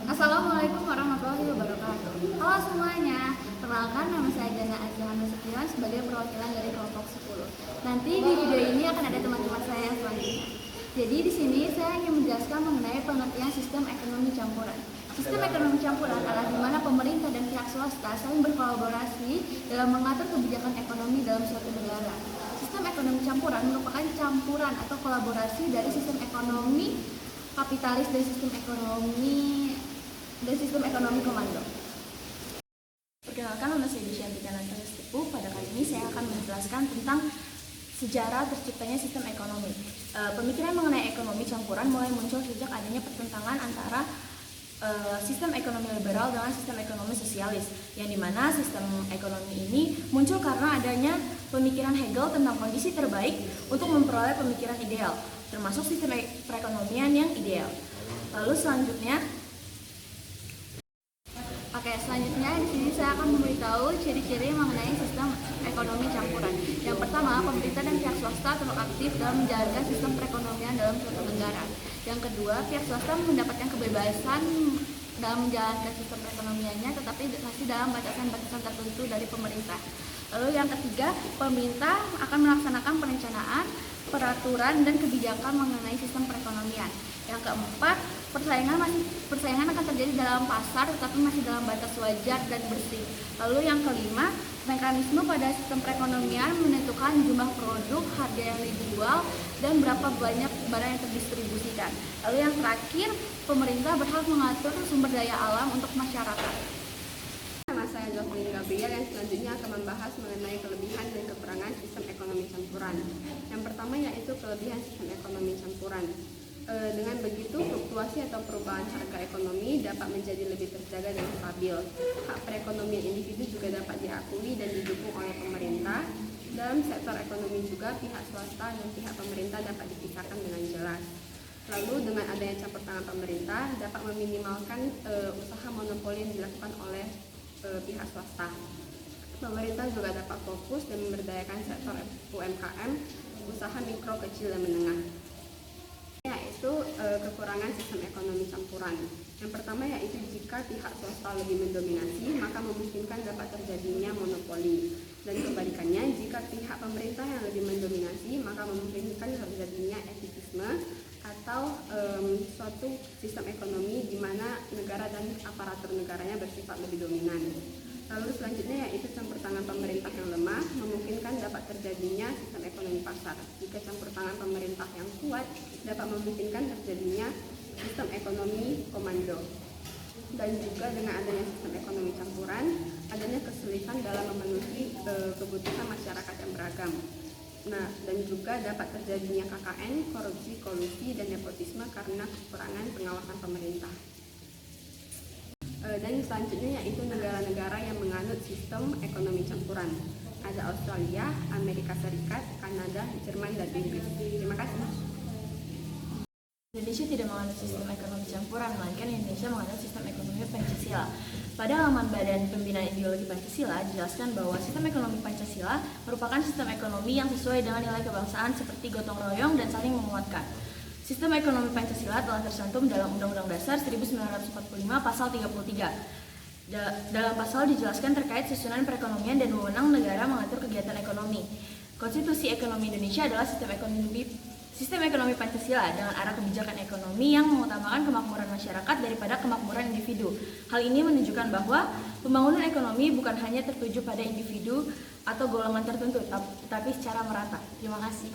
Assalamualaikum warahmatullahi wabarakatuh. Halo semuanya, perkenalkan nama saya Jana Azhar Nasution sebagai perwakilan dari kelompok 10. Nanti di video ini akan ada teman-teman saya yang selanjutnya. Jadi di sini saya ingin menjelaskan mengenai pengertian sistem ekonomi campuran. Sistem ekonomi campuran adalah di mana pemerintah dan pihak swasta saling berkolaborasi dalam mengatur kebijakan ekonomi dalam suatu negara. Sistem ekonomi campuran merupakan campuran atau kolaborasi dari sistem ekonomi kapitalis dan sistem ekonomi komando. Perkenalkan, nama saya Disyantika Nantastipu. Pada kali ini saya akan menjelaskan tentang sejarah terciptanya sistem ekonomi. Pemikiran mengenai ekonomi campuran mulai muncul sejak adanya pertentangan antara sistem ekonomi liberal dengan sistem ekonomi sosialis, yang dimana sistem ekonomi ini muncul karena adanya pemikiran Hegel tentang kondisi terbaik untuk memperoleh pemikiran ideal, termasuk sistem perekonomian yang ideal. Lalu selanjutnya di sini saya akan memberitahu ciri-ciri mengenai sistem ekonomi campuran. Yang pertama, pemerintah dan pihak swasta terus aktif dalam menjalankan sistem perekonomian dalam suatu negara. Yang kedua, pihak swasta mendapatkan kebebasan dalam menjalankan sistem perekonomiannya, tetapi masih dalam batasan-batasan tertentu dari pemerintah. Lalu yang ketiga, pemerintah akan melaksanakan perencanaan, peraturan, dan kebijakan mengenai sistem perekonomian. Yang keempat, persaingan akan terjadi dalam pasar, tetapi masih dalam batas wajar dan bersih. Lalu yang kelima, mekanisme pada sistem perekonomian menentukan jumlah produk, harga yang dijual, dan berapa banyak barang yang terdistribusikan. Lalu yang terakhir, pemerintah berhak mengatur sumber daya alam untuk masyarakat. Nama saya Jocelyn Gabriel yang selanjutnya akan membahas mengenai kelebihan dan kekurangan sistem ekonomi campuran. Yang pertama yaitu kelebihan sistem ekonomi campuran. Dengan begitu, fluktuasi atau perubahan harga ekonomi dapat menjadi lebih terjaga dan stabil. Hak perekonomian individu juga dapat diakui dan didukung oleh pemerintah. Dalam sektor ekonomi juga, pihak swasta dan pihak pemerintah dapat dipisahkan dengan jelas. Lalu dengan adanya campur tangan pemerintah dapat meminimalkan usaha monopoli yang dilakukan oleh pihak swasta. Pemerintah juga dapat fokus dan memberdayakan sektor UMKM, usaha mikro, kecil, dan menengah. Yaitu kekurangan sistem ekonomi campuran. Yang pertama yaitu jika pihak swasta lebih mendominasi, maka memungkinkan dapat terjadinya monopoli. Dan kebalikannya, jika pihak pemerintah yang lebih mendominasi, maka memungkinkan terjadinya elitisme atau suatu sistem ekonomi di mana negara dan aparatur negaranya bersifat lebih dominan. Lalu selanjutnya yaitu campur tangan pemerintah yang lemah memungkinkan dapat terjadinya sistem ekonomi pasar. Jika campur tangan pemerintah yang kuat dapat memungkinkan terjadinya sistem ekonomi komando. Dan juga dengan adanya sistem ekonomi campuran, adanya kesulitan dalam memenuhi kebutuhan masyarakat yang beragam. Nah, dan juga dapat terjadinya KKN, korupsi, kolusi, dan nepotisme karena kekurangan pengawasan pemerintah. Dan selanjutnya yaitu negara-negara yang menganut sistem ekonomi campuran. Ada Australia, Amerika Serikat, Kanada, Jerman, dan Inggris. Terima kasih. Indonesia tidak menganut sistem ekonomi campuran, melainkan Indonesia menganut sistem ekonomi Pancasila. Pada halaman Badan Pembinaan Ideologi Pancasila dijelaskan bahwa sistem ekonomi Pancasila merupakan sistem ekonomi yang sesuai dengan nilai kebangsaan seperti gotong royong dan saling menguatkan. Sistem ekonomi Pancasila telah tercantum dalam Undang-Undang Dasar 1945 Pasal 33. Dalam pasal dijelaskan terkait susunan perekonomian dan wewenang negara mengatur kegiatan ekonomi. Konstitusi Ekonomi Indonesia adalah sistem ekonomi Pancasila dengan arah kebijakan ekonomi yang mengutamakan kemakmuran masyarakat daripada kemakmuran individu. Hal ini menunjukkan bahwa pembangunan ekonomi bukan hanya tertuju pada individu atau golongan tertentu, tetapi secara merata. Terima kasih.